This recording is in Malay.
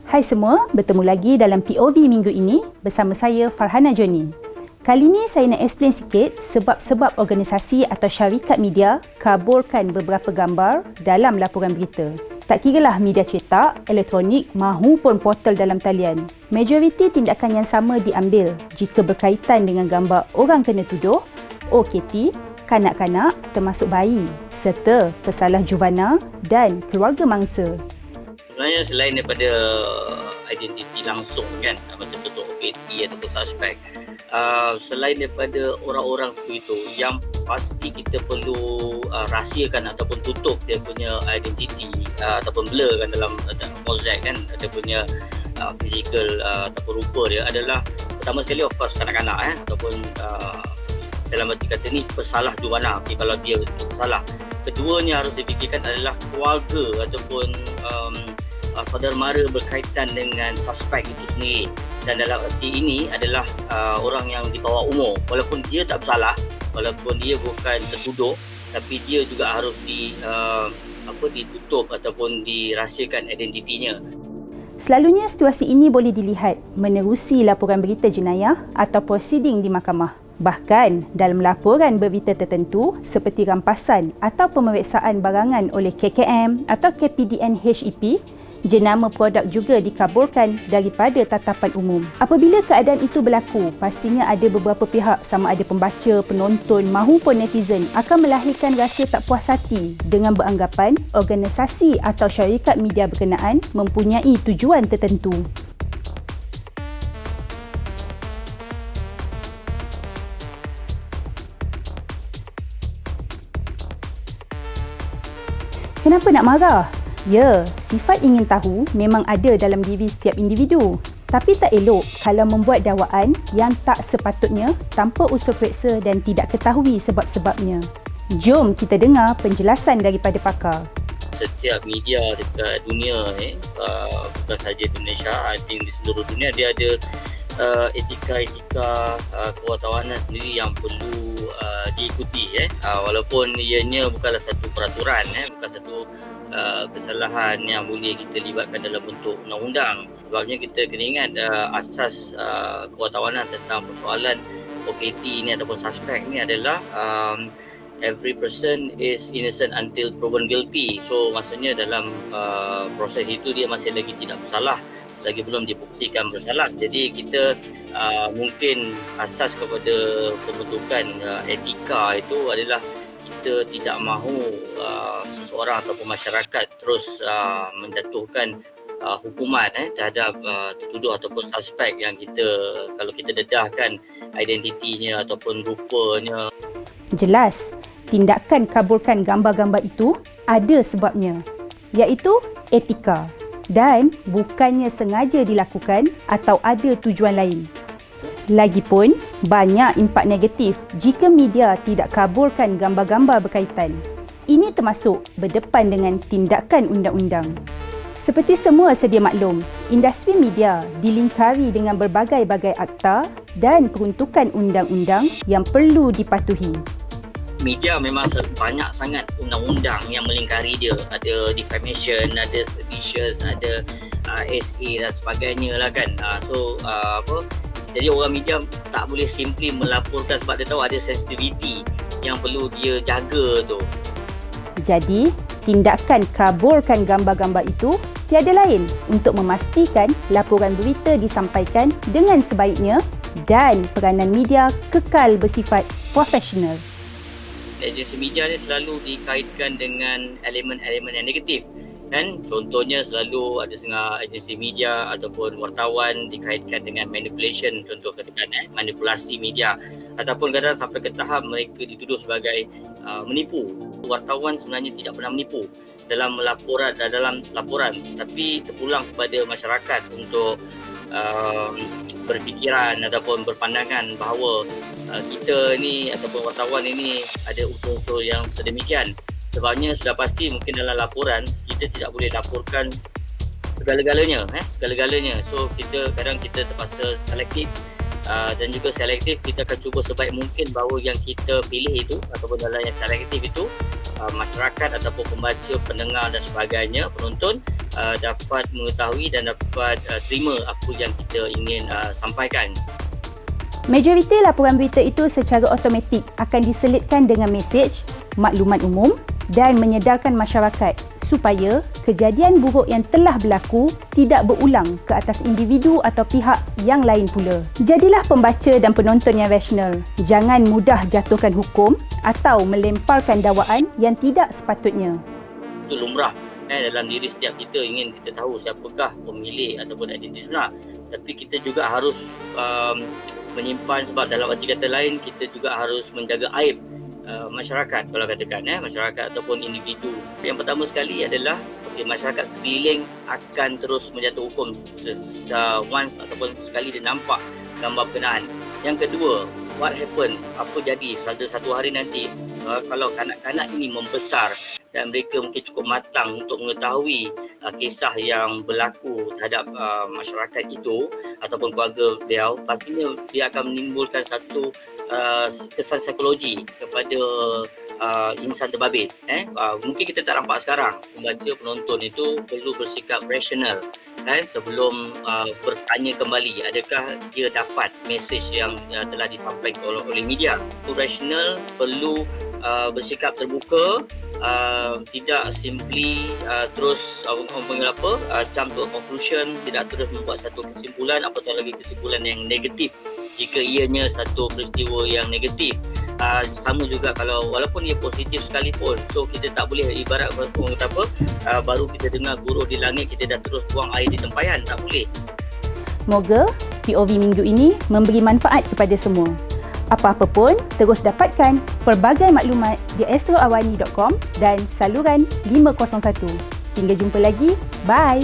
Hai semua, bertemu lagi dalam POV minggu ini bersama saya Farhana Joni. Kali ini saya nak explain sikit sebab-sebab organisasi atau syarikat media kaburkan beberapa gambar dalam laporan berita. Tak kiralah media cetak, elektronik mahupun portal dalam talian. Majoriti tindakan yang sama diambil jika berkaitan dengan gambar orang kena tuduh, OKT, kanak-kanak termasuk bayi serta pesalah juvana dan keluarga mangsa. Sebenarnya selain daripada identiti langsung kan, macam contoh OKT ataupun suspek, selain daripada orang-orang itu yang pasti kita perlu rahsiakan ataupun tutup dia punya identiti ataupun blur kan dalam mozaik kan, dia punya physical ataupun rupa dia adalah pertama sekali of course kanak-kanak ataupun dalam arti kata ni pesalah juvana. Okay, kalau dia pesalah, keduanya harus dipikirkan adalah keluarga ataupun saudara mara berkaitan dengan suspek itu sendiri. Dan dalam arti ini adalah orang yang di bawah umur, walaupun dia tak bersalah, walaupun dia bukan tertuduh, tapi dia juga harus ditutup ataupun dirahsiakan identitinya. Selalunya situasi ini boleh dilihat menerusi laporan berita jenayah atau prosiding di mahkamah. Bahkan dalam laporan berita tertentu seperti rampasan atau pemeriksaan barangan oleh KKM atau KPDN HEP, jenama produk juga dikaburkan daripada tatapan umum. Apabila keadaan itu berlaku, pastinya ada beberapa pihak sama ada pembaca, penonton mahupun netizen akan melahirkan rasa tak puas hati dengan beranggapan organisasi atau syarikat media berkenaan mempunyai tujuan tertentu. Kenapa nak marah? Ya, sifat ingin tahu memang ada dalam diri setiap individu. Tapi tak elok kalau membuat dakwaan yang tak sepatutnya tanpa usul periksa dan tidak ketahui sebab-sebabnya. Jom kita dengar penjelasan daripada pakar. Setiap media dekat dunia bukan sahaja di Malaysia, I think di seluruh dunia dia ada etika-etika kewartawanan sendiri yang perlu diikuti walaupun ianya bukanlah satu peraturan bukan satu kesalahan yang boleh kita libatkan dalam bentuk undang-undang. Sebabnya kita kena ingat asas kewartawanan tentang persoalan OKT ini ataupun suspek ni adalah every person is innocent until proven guilty. So maksudnya dalam proses itu dia masih lagi tidak bersalah lagi belum dibuktikan bersalah. Jadi kita mungkin asas kepada pembentukan etika itu adalah kita tidak mahu seseorang ataupun masyarakat terus menjatuhkan hukuman terhadap tertuduh ataupun suspek yang kalau kita dedahkan identitinya ataupun rupanya. Jelas, tindakan kaburkan gambar-gambar itu ada sebabnya, iaitu etika. Dan bukannya sengaja dilakukan atau ada tujuan lain. Lagipun, banyak impak negatif jika media tidak kaburkan gambar-gambar berkaitan. Ini termasuk berdepan dengan tindakan undang-undang. Seperti semua sedia maklum, industri media dilingkari dengan berbagai-bagai akta dan peruntukan undang-undang yang perlu dipatuhi. Media memang banyak sangat undang-undang yang melingkari dia. Ada defamation, ada seditious, ada SA dan sebagainya lah kan. Jadi orang media tak boleh simply melaporkan sebab dia tahu ada sensitivity yang perlu dia jaga tu. Jadi, tindakan kaburkan gambar-gambar itu tiada lain untuk memastikan laporan berita disampaikan dengan sebaiknya dan peranan media kekal bersifat profesional. Agensi media ni selalu dikaitkan dengan elemen-elemen yang negatif kan. Contohnya selalu ada setengah agensi media ataupun wartawan dikaitkan dengan manipulation, contoh katakan manipulasi media, ataupun kadang sampai ke tahap mereka dituduh sebagai menipu. Wartawan sebenarnya tidak pernah menipu dalam laporan, tapi terpulang kepada masyarakat untuk berfikiran ataupun berpandangan bahawa kita ni ataupun wartawan ini ada unsur-unsur yang sedemikian. Sebabnya sudah pasti mungkin dalam laporan kita tidak boleh laporkan segala-galanya. So kadang kita terpaksa selektif dan juga selektif kita akan cuba sebaik mungkin bahawa yang kita pilih itu ataupun dalam yang selektif itu masyarakat ataupun pembaca, pendengar dan sebagainya, penonton dapat mengetahui dan dapat terima apa yang kita ingin sampaikan. Majoriti laporan berita itu secara automatik akan diselitkan dengan mesej, maklumat umum dan menyedarkan masyarakat supaya kejadian buruk yang telah berlaku tidak berulang ke atas individu atau pihak yang lain pula. Jadilah pembaca dan penonton yang rasional. Jangan mudah jatuhkan hukum atau melemparkan dakwaan yang tidak sepatutnya. Itu lumrah dalam diri setiap kita, ingin kita tahu siapakah pemilik ataupun identiti sebenar. Tapi kita juga harus menyimpan, sebab dalam arti kata lain kita juga harus menjaga aib masyarakat, kalau katakan masyarakat ataupun individu. Yang pertama sekali adalah masyarakat sekeliling akan terus menjatuh hukum once ataupun sekali dia nampak gambar berkenaan. Yang kedua, what happen, apa jadi pada satu hari nanti kalau kanak-kanak ini membesar dan mereka mungkin cukup matang untuk mengetahui kisah yang berlaku terhadap masyarakat itu ataupun keluarga beliau, pastinya dia akan menimbulkan satu kesan psikologi kepada insan terbabit. Mungkin kita tak nampak sekarang. Pembaca, penonton itu perlu bersikap rasional sebelum bertanya kembali adakah dia dapat mesej yang telah disampaikan oleh media. Rasional, perlu bersikap terbuka, tidak simply terus jump to a conclusion, tidak terus membuat satu kesimpulan, apatah lagi kesimpulan yang negatif jika ianya satu peristiwa yang negatif. Sama juga kalau walaupun ia positif sekalipun, so kita tak boleh ibarat baru kita dengar guruh di langit kita dah terus buang air di tempayan, tak boleh. Moga POV minggu ini memberi manfaat kepada semua. Apa-apa pun, terus dapatkan pelbagai maklumat di astroawani.com dan saluran 501. Sehingga jumpa lagi, bye!